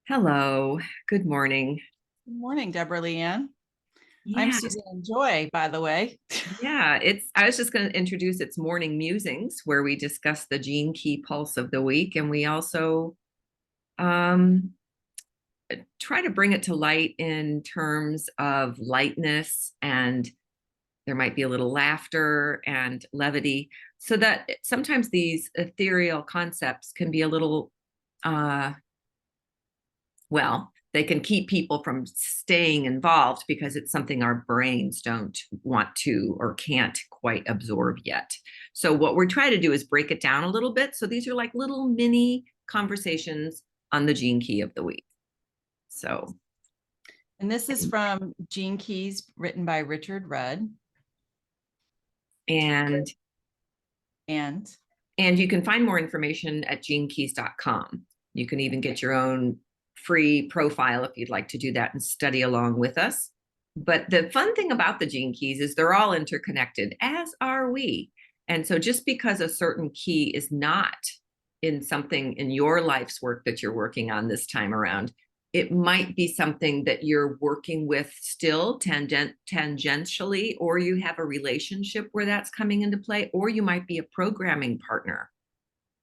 Hello, good morning. Good morning, Deborah Leanne. I'm Yeah, Susanne Joy, by the way. I was just going to introduce it's Morning Musings, where we discuss the gene key pulse of the week. And we also um, try to bring it to light in terms of lightness, and there might be a little laughter and levity, so that sometimes these ethereal concepts can be a little uh, they can keep people from staying involved because it's something our brains don't want to or can't quite absorb yet. So, what we're trying to do is break it down a little bit. So, these are like little mini conversations on the gene key of the week. So, And this is from Gene Keys, written by Richard Rudd. and And and you can find more information at genekeys.com. You can even get your own free profile if you'd like to do that and study along with us. But the fun thing about the gene keys is they're all interconnected, as are we. And so just because a certain key is not in something in your life's work that you're working on this time around, it might be something that you're working with still tangentially, or you have a relationship where that's coming into play, or you might be a programming partner.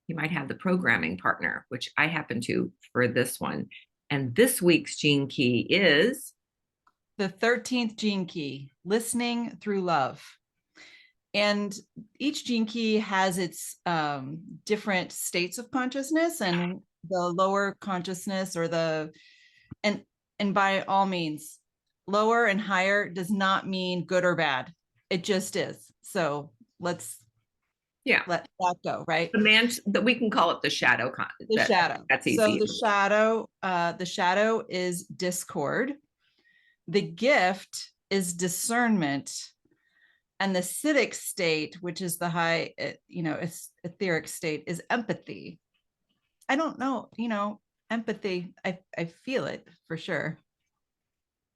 You might have the programming partner, which I happen to for this one. And this week's gene key is the 13th Gene Key, listening through love. And each gene key has its different states of consciousness, and the lower consciousness and by all means, lower and higher does not mean good or bad. It just is. So let's yeah, let that go, right? the man that we can call it the shadow The shadow. that's So easy. the shadow is discord. The gift is discernment, and the acidic state, which is the high, etheric state, is empathy. I don't know, empathy. I feel it for sure.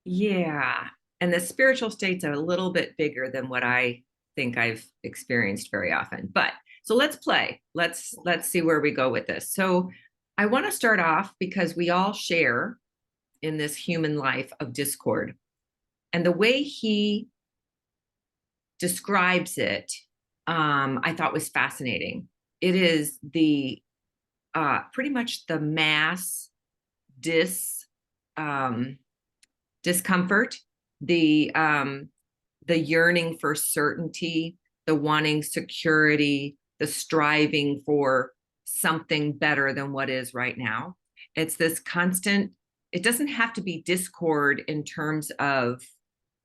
Yeah. And the spiritual states are a little bit bigger than what I think I've experienced very often. But so let's play. Let's see where we go with this. So I want to start off because we all share in this human life of discord. And the way he describes it, I thought was fascinating. It is the pretty much the mass dis um, discomfort, the yearning for certainty, the wanting security, the striving for something better than what is right now. It's this constant. It doesn't have to be discord in terms of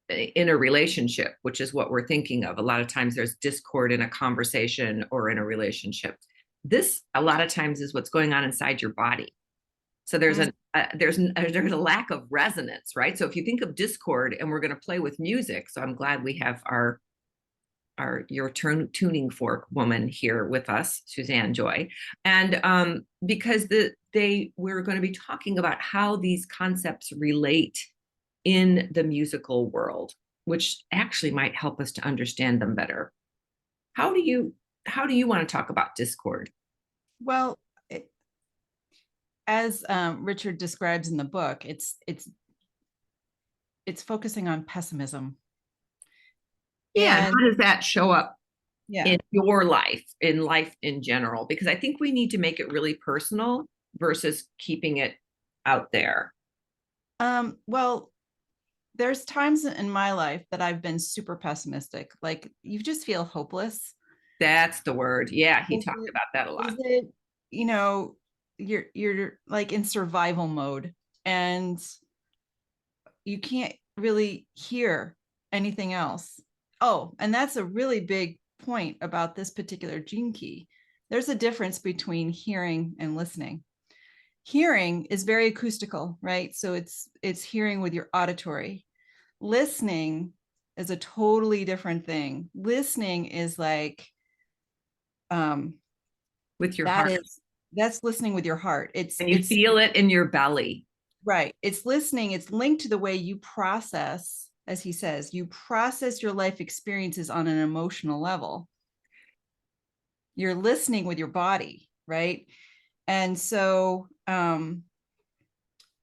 in a relationship, which is what we're thinking of. A lot of times there's discord in a conversation or in a relationship. This a lot of times is what's going on inside your body. So there's a lack of resonance, right? So if you think of discord, and we're going to play with music, so I'm glad we have your tuning fork woman here with us, Susanne Joy, and because we're going to be talking about how these concepts relate in the musical world, which actually might help us to understand them better. How do you want to talk about discord? Well, as Richard describes in the book, it's focusing on pessimism. Yeah, and And how does that show up yeah, in your life, in life in general? Because I think we need to make it really personal versus keeping it out there. well, there's times in my life that I've been super pessimistic. Like, you just feel hopeless. That's the word. Yeah, he Is talked it, about that a is lot. it, you know, you're like in survival mode, and you can't really hear anything else. Oh, and that's a really big point about this particular gene key. There's a difference between hearing and listening. Hearing is very acoustical, right? So it's hearing with your auditory. Listening is a totally different thing. Listening is like um With your that heart. is that's listening with your heart. it's And you it's feel it in your belly. right, it's listening, it's linked to the way you process, as he says, you process your life experiences on an emotional level. You're listening with your body, right? And so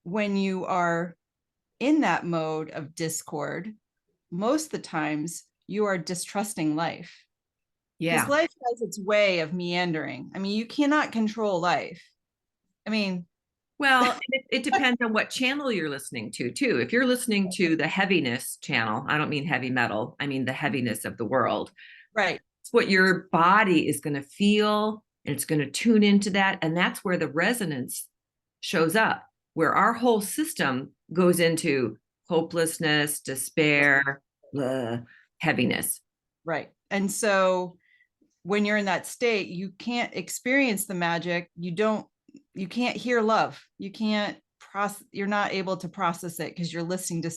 when you are in that mode of discord, most of the times you are distrusting life, because Yeah. life has its way of meandering. I mean, you cannot control life. I mean, Well, it depends on what channel you're listening to, too. If you're listening to the heaviness channel, I don't mean heavy metal, I mean the heaviness of the world. right, It's what your body is going to feel, and it's going to tune into that. And that's where the resonance shows up, where our whole system goes into hopelessness, despair, blah, heaviness. right. And so when you're in that state, you can't experience the magic. You can't hear love. You can't process, you're not able to process it because you're listening to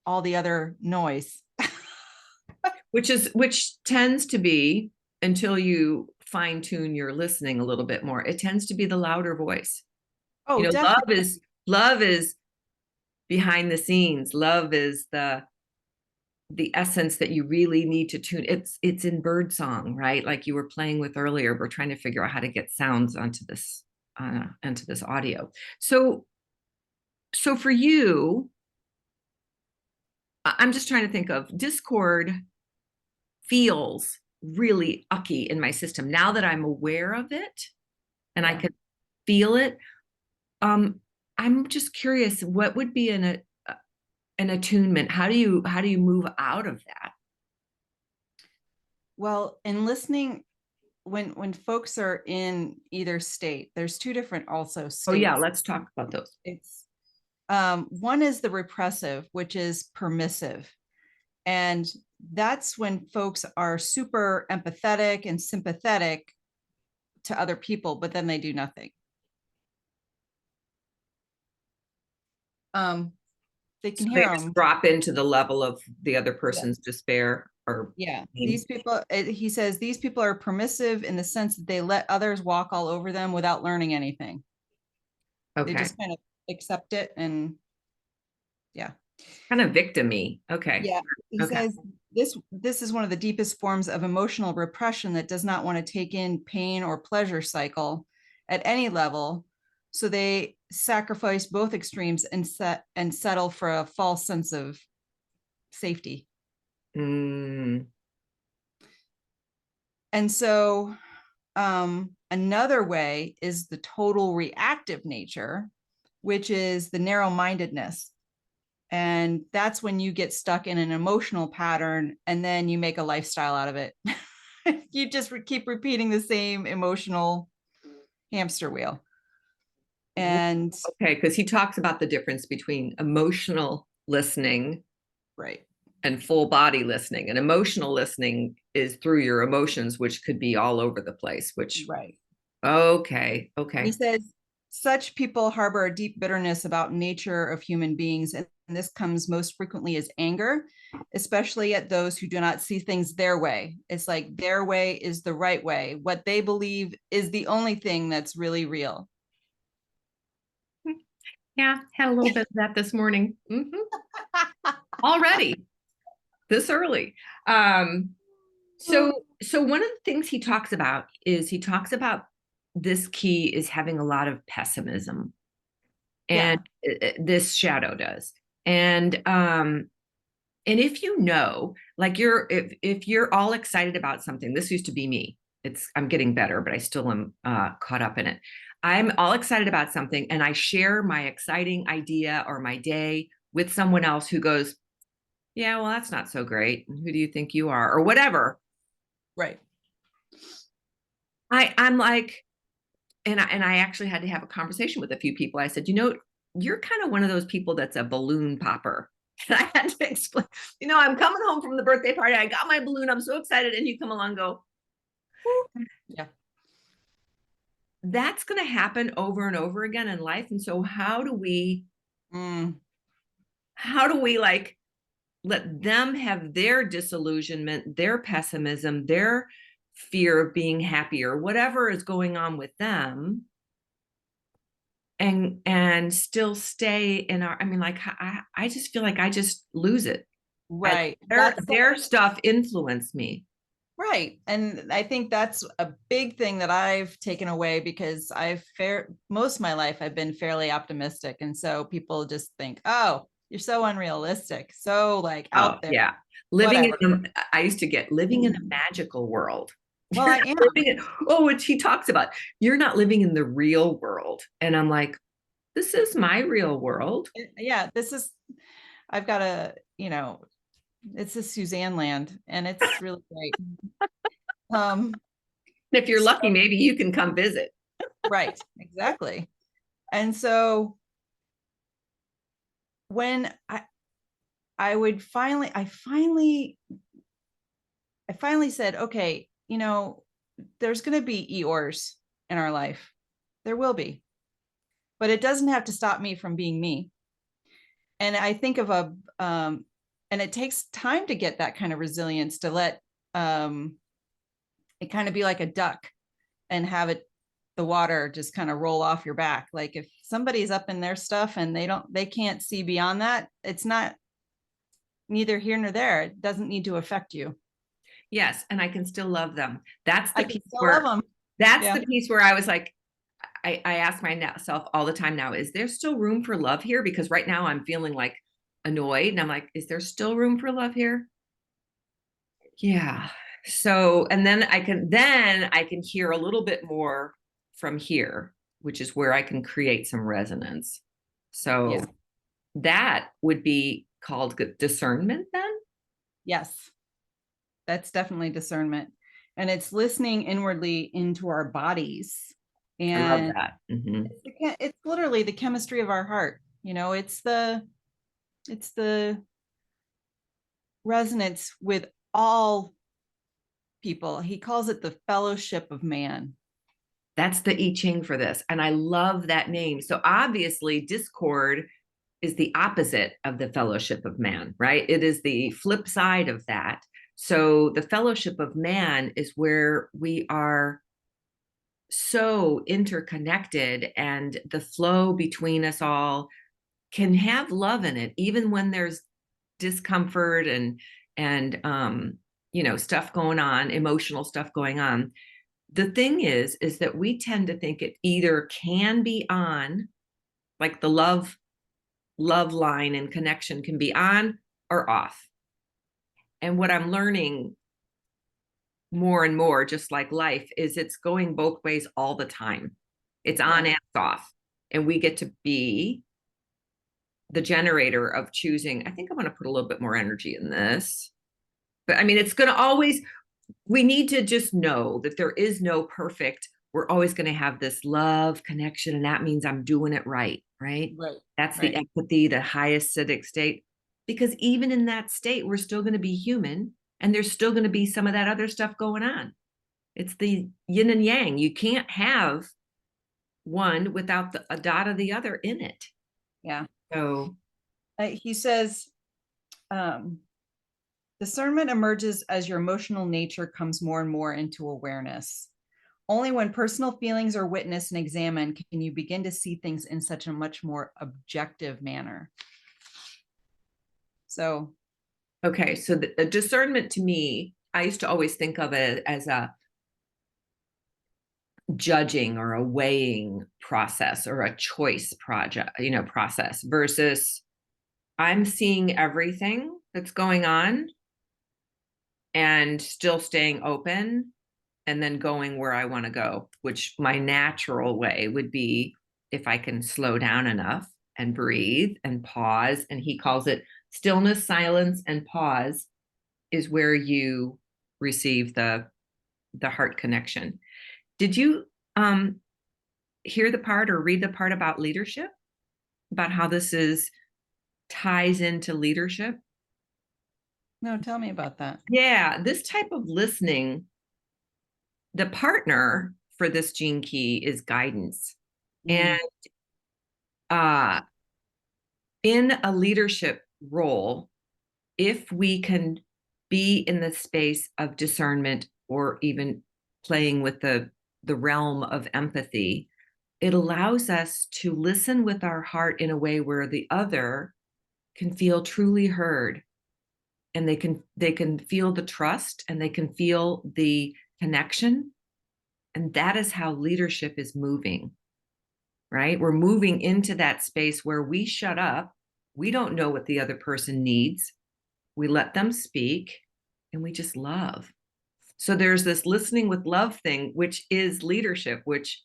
all the other noise. Which tends to be, until you fine tune your listening a little bit more, it tends to be the louder voice. Oh, You know, definitely. love is behind the scenes. Love is the essence that you really need to tune. It's in bird song, right? Like you were playing with earlier. We're trying to figure out how to get sounds onto this audio. So for you, I'm just trying to think of discord feels really ucky in my system now that I'm aware of it and I Yeah. can feel it. I'm just curious, what would be an attunement? How do you move out of that? Well, in listening, when folks are in either state, there's two different also Oh yeah, states. let's talk about those. It's one is the repressive, which is permissive. And that's when folks are super empathetic and sympathetic to other people, but then they do nothing. Um, they So can they hear just them. drop into the level of the other Yeah. person's despair or Yeah. pain. These people, he says, these people are permissive in the sense that they let others walk all over them without learning anything. They Okay. just kind of accept it. And yeah. Kind of victim-y. Okay. Yeah. He Okay. says this is one of the deepest forms of emotional repression that does not want to take in pain or pleasure cycle at any level. So they sacrifice both extremes and settle for a false sense of safety. Mm, And so another way is the total reactive nature, which is the narrow-mindedness. And that's when you get stuck in an emotional pattern and then you make a lifestyle out of it. You just keep repeating the same emotional hamster wheel. And okay, because he talks about the difference between emotional listening right, and full body listening. And emotional listening is through your emotions, which could be all over the place, which, right. okay, And he okay. says, such people harbor a deep bitterness about nature of human beings. And this comes most frequently as anger, especially at those who do not see things their way. It's like their way is the right way. What they believe is the only thing that's really real. Yeah, had a little bit of that this morning. Already this early. Um, so one of the things he talks about is he talks about this key is having a lot of pessimism, and Yeah. this shadow does. And if you know, like if you're all excited about something, this used to be me. I'm getting better, but I still am caught up in it. I'm all excited about something, and I share my exciting idea or my day with someone else who goes, "Yeah, well, that's not so great. Who do you think you are?" or whatever. Right. I'm like, and I actually had to have a conversation with a few people. I said, you're kind of one of those people that's a balloon popper. And I had to explain, I'm coming home from the birthday party. I got my balloon. I'm so excited. And you come along and go, Yeah. that's going to happen over and over again in life. And so Mm, how do we like let them have their disillusionment, their pessimism, their fear of being happy or whatever is going on with them, and still stay in our, I mean, like I just feel like I just lose it. I right. their stuff influenced me. Right. And I think that's a big thing that I've taken away, because most of my life I've been fairly optimistic. And so people just think, oh, you're so unrealistic, so like Oh, out there, yeah. Living in whatever. I used to get living in a magical world. Well, You're I not am. living in, oh, which he talks about. You're not living in the real world. And I'm like, this is my real world. Yeah, I've got it's a Suzanne land, and it's really great. Um, And if you're so, lucky, maybe you can come visit. right, exactly. And so when I would I finally said, okay, there's going to be Eeyores in our life. There will be, but it doesn't have to stop me from being me. And I think of and it takes time to get that kind of resilience, to let it kind of be like a duck and have the water just kind of roll off your back. Like if somebody's up in their stuff and they can't see beyond that, it's not neither here nor there. It doesn't need to affect you. Yes, and I can still love them. That's I the can piece still love where them. that's Yeah. the piece where I was like, I ask myself all the time now, is there still room for love here? Because right now I'm feeling like annoyed. And I'm like, is there still room for love here? Yeah. So, and then I can hear a little bit more from here, which is where I can create some resonance. So Yeah. that would be called discernment then. Yes. That's definitely discernment. And it's listening inwardly into our bodies. I love And that. Hmm. it's literally the chemistry of our heart. It's the resonance with all people. He calls it the fellowship of man. That's the I Ching for this. And I love that name. So obviously, discord is the opposite of the fellowship of man, right? It is the flip side of that. So the fellowship of man is where we are so interconnected, and the flow between us all can have love in it, even when there's discomfort and stuff going on, emotional stuff going on. The thing is that we tend to think it either can be on, like the love line and connection can be on or off. And what I'm learning more and more, just like life, is it's going both ways all the time. It's on Yeah. and off. And we get to be the generator of choosing, I think I'm going to put a little bit more energy in this. But I mean, it's going to always, we need to just know that there is no perfect, we're always going to have this love connection. And that means I'm doing it right, right? Right. That's the Right. empathy, the highest civic state. Because even in that state, we're still going to be human, and there's still going to be some of that other stuff going on. It's the yin and yang. You can't have one without a dot of the other in it. Yeah. So, He says, um, discernment emerges as your emotional nature comes more and more into awareness. Only when personal feelings are witnessed and examined can you begin to see things in such a much more objective manner. So, okay. So the discernment to me, I used to always think of it as a judging or a weighing process or a choice process versus I'm seeing everything that's going on and still staying open and then going where I want to go, which my natural way would be if I can slow down enough and breathe and pause. And he calls it stillness, silence, and pause is where you receive the heart connection. Did you hear the part or read the part about leadership, about how this is ties into leadership? no, tell me about that. Yeah, this type of listening, the partner for this gene key is guidance. And Mm, uh, in a leadership role, if we can be in the space of discernment or even playing with the realm of empathy, it allows us to listen with our heart in a way where the other can feel truly heard and they can feel the trust, and they can feel the connection. And that is how leadership is moving, right? We're moving into that space where we shut up. We don't know what the other person needs. We let them speak, and we just love. So there's this listening with love thing, which is leadership, which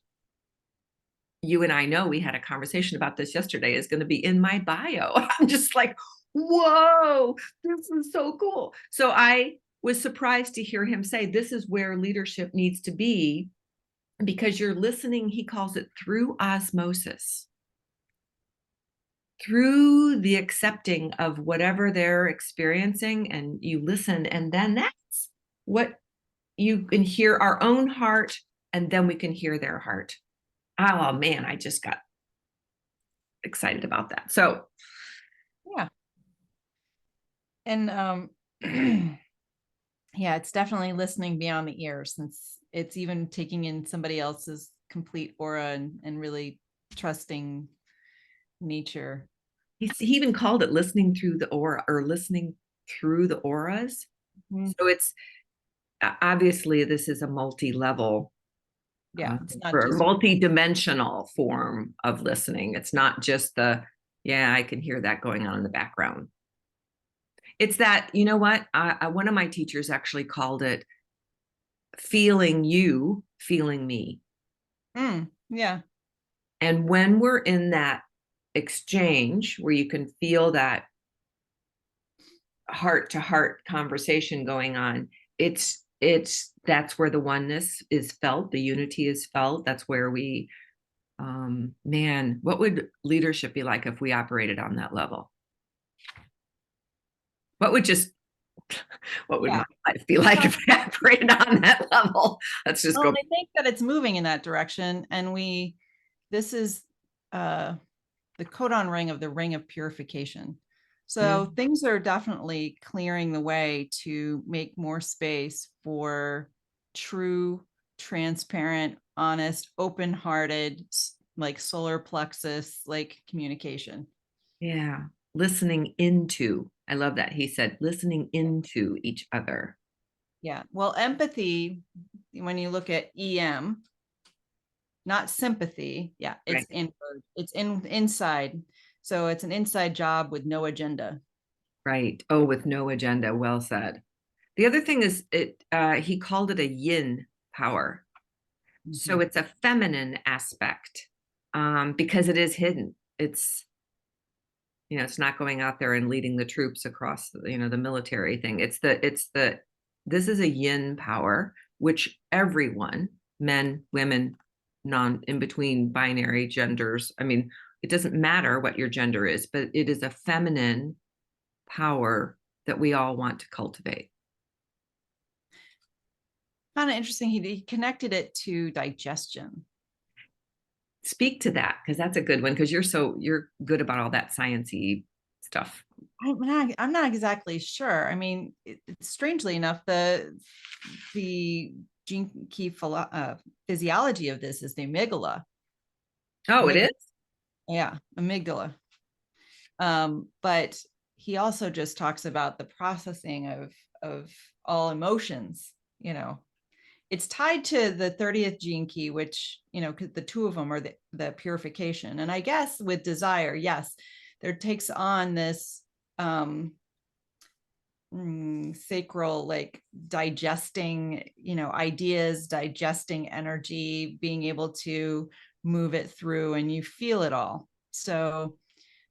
you and I know, we had a conversation about this yesterday, is going to be in my bio. I'm just like, whoa, this is so cool. So I was surprised to hear him say this is where leadership needs to be, because you're listening, he calls it, through osmosis, through the accepting of whatever they're experiencing, and you listen, and then that's what you can hear our own heart, and then we can hear their heart. Oh man, I just got excited about that. So Yeah. And yeah, it's definitely listening beyond the ear, since it's even taking in somebody else's complete aura and really trusting nature. he even called it listening through the aura, or listening through the auras. Mhm. So it's obviously this is a multi-level Yeah, it's not or a just multi-dimensional form of listening. It's not just the, yeah, I can hear that going on in the background. It's that, you know what? One of my teachers actually called it feeling you, feeling me. yeah. And when we're in that exchange where you can feel that heart to heart conversation going on, it's that's where the oneness is felt, the unity is felt. That's where we man, what would leadership be like if we operated on that level? What would just what would Yeah. my life be like if we operated on that level? Let's just Well, go. I think that it's moving in that direction. And this is the codon ring of the ring of purification. So Mm, things are definitely clearing the way to make more space for true, transparent, honest, open-hearted, like solar plexus, like communication. yeah, listening into. I love that. He said listening into each other. Yeah. Well, empathy, when you look at EM, not sympathy. Yeah, it's Right. inward. It's inside. So it's an inside job with no agenda. Right. Oh, with no agenda. Well said. The other thing is he called it a yin power. So Mhm. it's a feminine aspect, because it is hidden. It's, it's not going out there and leading the troops across, the military thing. This is a yin power, which everyone, men, women, non in between binary genders. I mean, it doesn't matter what your gender is, but it is a feminine power that we all want to cultivate. Kind of interesting. He connected it to digestion. Speak to that, because that's a good one, because you're good about all that sciencey stuff. I'm not exactly sure. I mean, strangely enough, the gene key physiology of this is the amygdala. Oh, it Amygdala, is? yeah, amygdala. But he also just talks about the processing of all emotions. You know, it's tied to the 30th gene key, which, the two of them are the purification. And I guess with desire, yes, there takes on this sacral, like digesting, ideas, digesting energy, being able to move it through, and you feel it all. So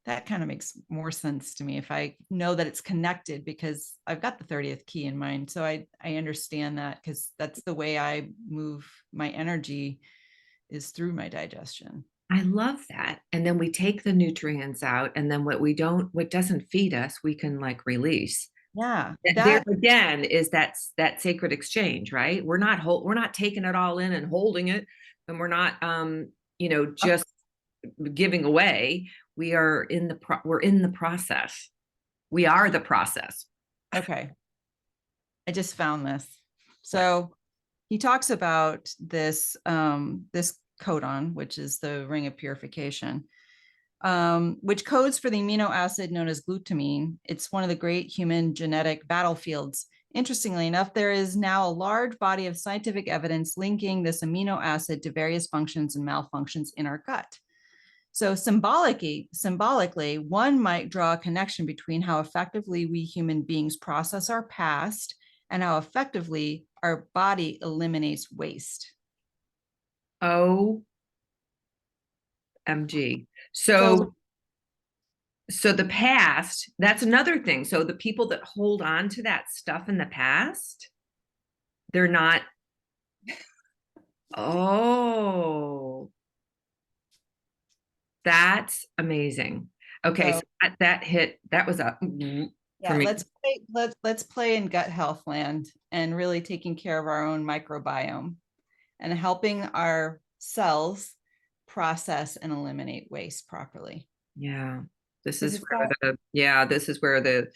that kind of makes more sense to me if I know that it's connected, because I've got the 30th key in mind. So I understand that, because that's the way I move my energy, is through my digestion. I love that. And then we take the nutrients out, and then what doesn't feed us, we can like release. Yeah, There that again is that sacred exchange, right? We're not taking it all in and holding it, and we're not just giving away. We're in the process. We are the process. okay. I just found this. So he talks about this codon, which is the ring of purification. which codes for the amino acid known as glutamine. It's one of the great human genetic battlefields. Interestingly enough, there is now a large body of scientific evidence linking this amino acid to various functions and malfunctions in our gut. So symbolically, one might draw a connection between how effectively we human beings process our past and how effectively our body eliminates waste. OMG. So the past, that's another thing. So the people that hold on to that stuff in the past, they're not, oh, that's amazing. Okay, so that hit, that was a for me. Let's play in gut health land and really taking care of our own microbiome and helping our cells process and eliminate waste properly. Yeah. This is where this is where the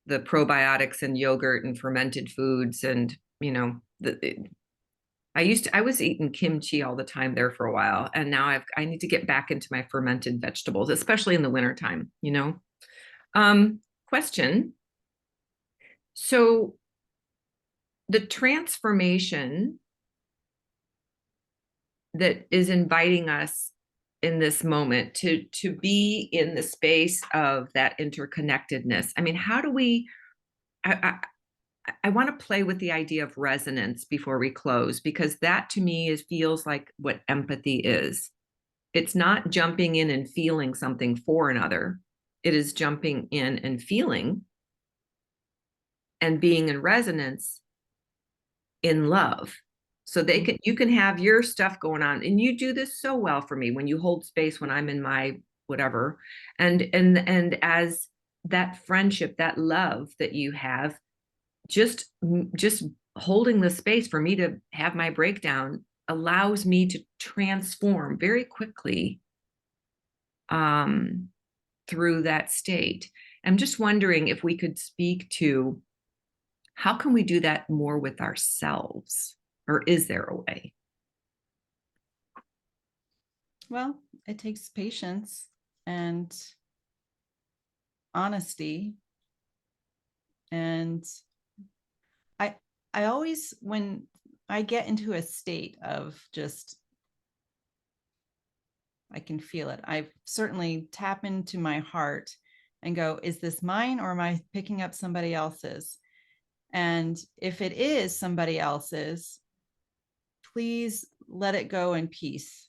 probiotics and yogurt and fermented foods and I was eating kimchi all the time there for a while, and now I need to get back into my fermented vegetables, especially in the wintertime, Question. So the transformation that is inviting us in this moment to be in the space of that interconnectedness. I mean, how do we I want to play with the idea of resonance before we close, because that to me feels like what empathy is. It's not jumping in and feeling something for another. It is jumping in and feeling and being in resonance in love. So you can have your stuff going on, and you do this so well for me when you hold space when I'm in my whatever, and as that friendship, that love that you have, just holding the space for me to have my breakdown allows me to transform very quickly through that state. I'm just wondering if we could speak to how can we do that more with ourselves, or is there a way? Well, it takes patience and honesty. And I always, when I get into a state of just, I can feel it. I certainly tap into my heart and go, is this mine or am I picking up somebody else's? And if it is somebody else's, please let it go in peace.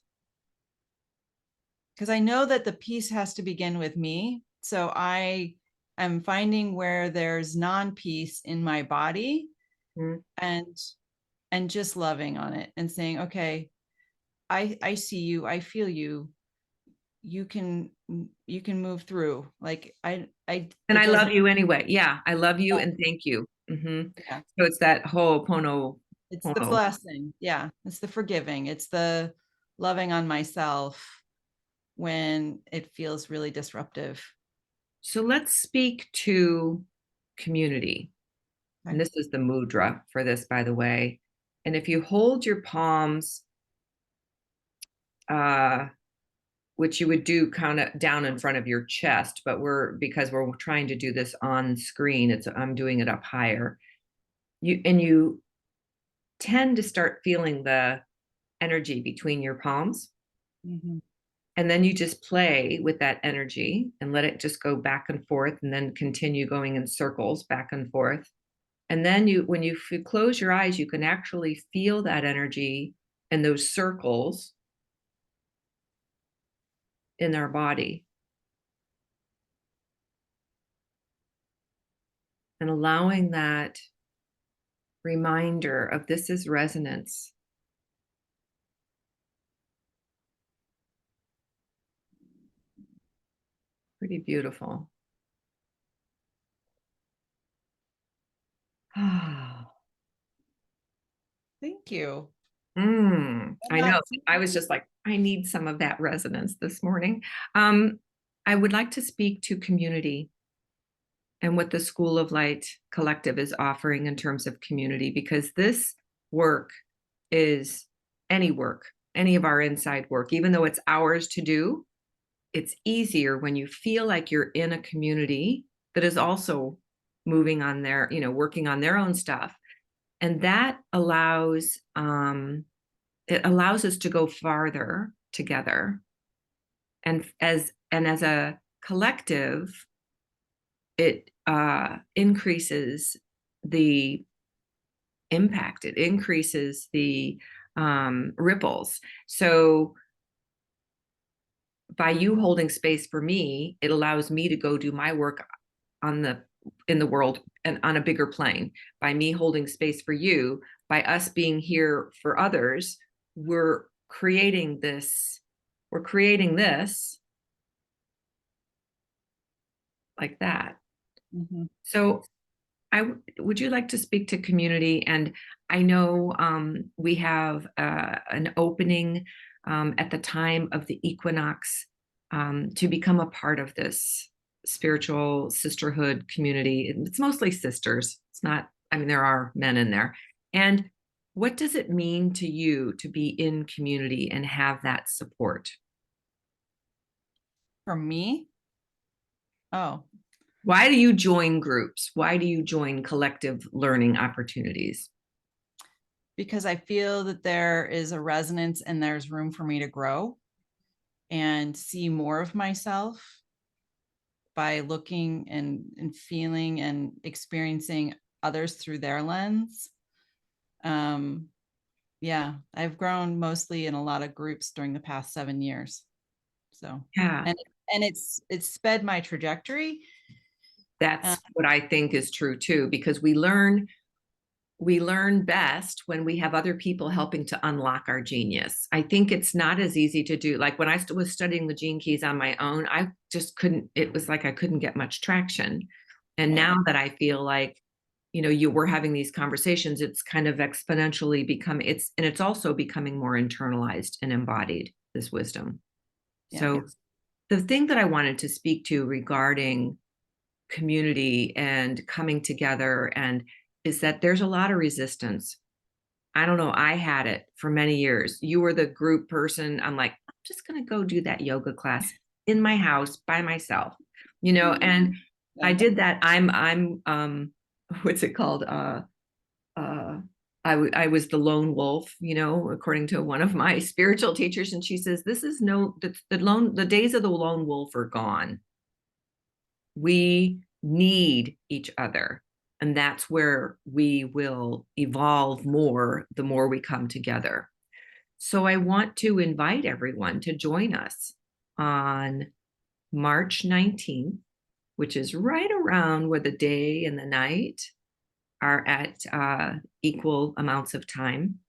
Because I know that the peace has to begin with me. So I am finding where there's non-peace in my body, and just loving on it and saying, okay, I see you, I feel you, you can move through. Like I love you anyway. Yeah, I love you and thank you. Yeah. So it's that ho'oponopono. It's the blessing. Yeah, it's the forgiving. It's the loving on myself when it feels really disruptive. So let's speak to community. And this is the mudra for this, by the way. And if you hold your palms, which you would do kind of down in front of your chest, but because we're trying to do this on screen, I'm doing it up higher. You tend to start feeling the energy between your palms. Mm-hmm. And then you just play with that energy and let it just go back and forth, and then continue going in circles back and forth. And then when you close your eyes, you can actually feel that energy and those circles in our body. And allowing that reminder of this is resonance. Pretty beautiful. Thank you. I know. I was just like, I need some of that resonance this morning. I would like to speak to community and what the School of Light Collective is offering in terms of community, because this work is any of our inside work, even though it's ours to do, it's easier when you feel like you're in a community that is also moving on their, working on their own stuff. And that allows it allows us to go farther together. And as a collective, it increases the impact, it increases the ripples. So by you holding space for me, it allows me to go do my work on the in the world and on a bigger plane. By me holding space for you, by us being here for others, we're creating this, we're creating this like that. Mhm. So would you like to speak to community? And I know we have an opening at the time of the equinox to become a part of this spiritual sisterhood community. It's mostly sisters. It's not, I mean, there are men in there. And what does it mean to you to be in community and have that support? For me, oh, Why do you join groups? Why do you join collective learning opportunities? because I feel that there is a resonance and there's room for me to grow and see more of myself by looking and feeling and experiencing others through their lens. Um, yeah, I've grown mostly in a lot of groups during the past 7 years. So, Yeah. and it's sped my trajectory. Uh, That's what I think is true too, because we learn best when we have other people helping to unlock our genius. I think it's not as easy to do. Like when I was studying the gene keys on my own, I just couldn't, it was like I couldn't get much traction. And right. now that I feel like, you were having these conversations, it's kind of exponentially become and it's also becoming more internalized and embodied, this wisdom. Yeah. So the thing that I wanted to speak to regarding community and coming together and is that there's a lot of resistance. I don't know, I had it for many years. You were the group person. I'm like, I'm just going to go do that yoga class in my house by myself, and I Yeah. did that. I'm what's it called? Uh I was the lone wolf, according to one of my spiritual teachers, and she says this is no the days of the lone wolf are gone. We need each other. And that's where we will evolve more the more we come together. So I want to invite everyone to join us on March 19th, which is right around where the day and the night are at equal amounts of time.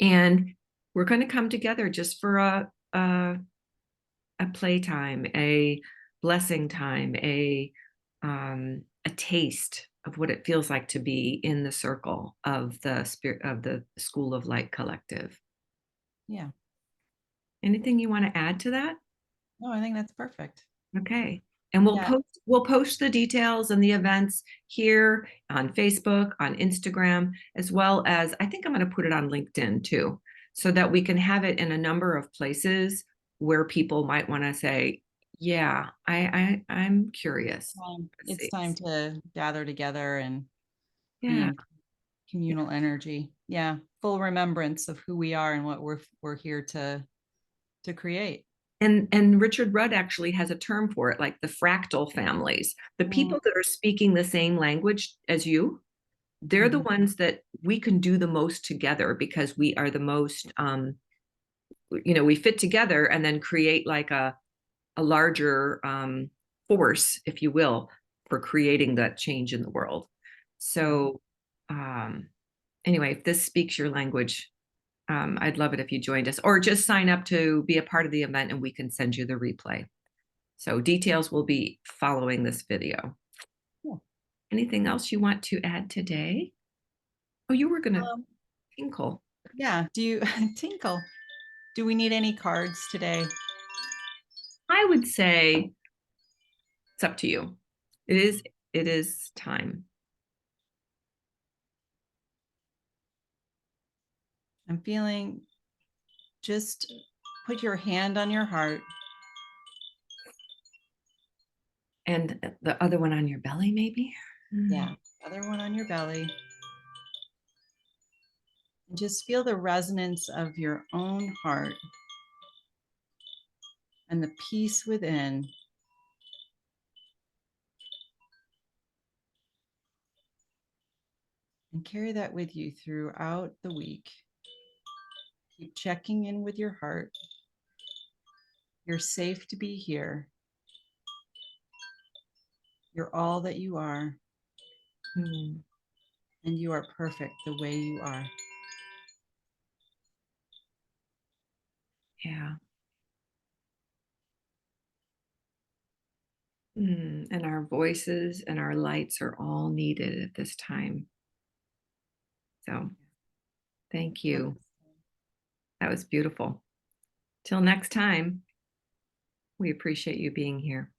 And we're going to come together just for a playtime, a blessing time, a taste of what it feels like to be in the circle of the spirit of the School of Light Collective. Yeah. Anything you want to add to that? No, I think that's perfect. Okay. And we'll Yeah. post the details and the events here on Facebook, on Instagram, as well as I think I'm going to put it on LinkedIn too, so that we can have it in a number of places where people might want to say, yeah, I'm curious. Let's It's see. time to gather together and be Yeah. in communal energy. Yeah. Full remembrance of who we are and what we're here to create. And Richard Rudd actually has a term for it, like the fractal families. The Mm-hmm. people that are speaking the same language as you, they're the ones that we can do the most together because we are the most we fit together and then create like a larger force, if you will, for creating that change in the world. So um anyway, if this speaks your language, I'd love it if you joined us or just sign up to be a part of the event and we can send you the replay. So details will be following this video. Cool. Anything else you want to add today? Oh, you were going to Um, tinkle. yeah. Do you tinkle? Do we need any cards today? I would say it's up to you. It is time. I'm feeling just put your hand on your heart And the other one on your belly, maybe? Yeah. Other one on your belly. And just feel the resonance of your own heart and the peace within. And carry that with you throughout the week. Keep checking in with your heart. You're safe to be here. You're all that you are. Mm. And you are perfect the way you are. Yeah. And our voices and our lights are all needed at this time. So thank you. That was beautiful. Till next time, we appreciate you being here.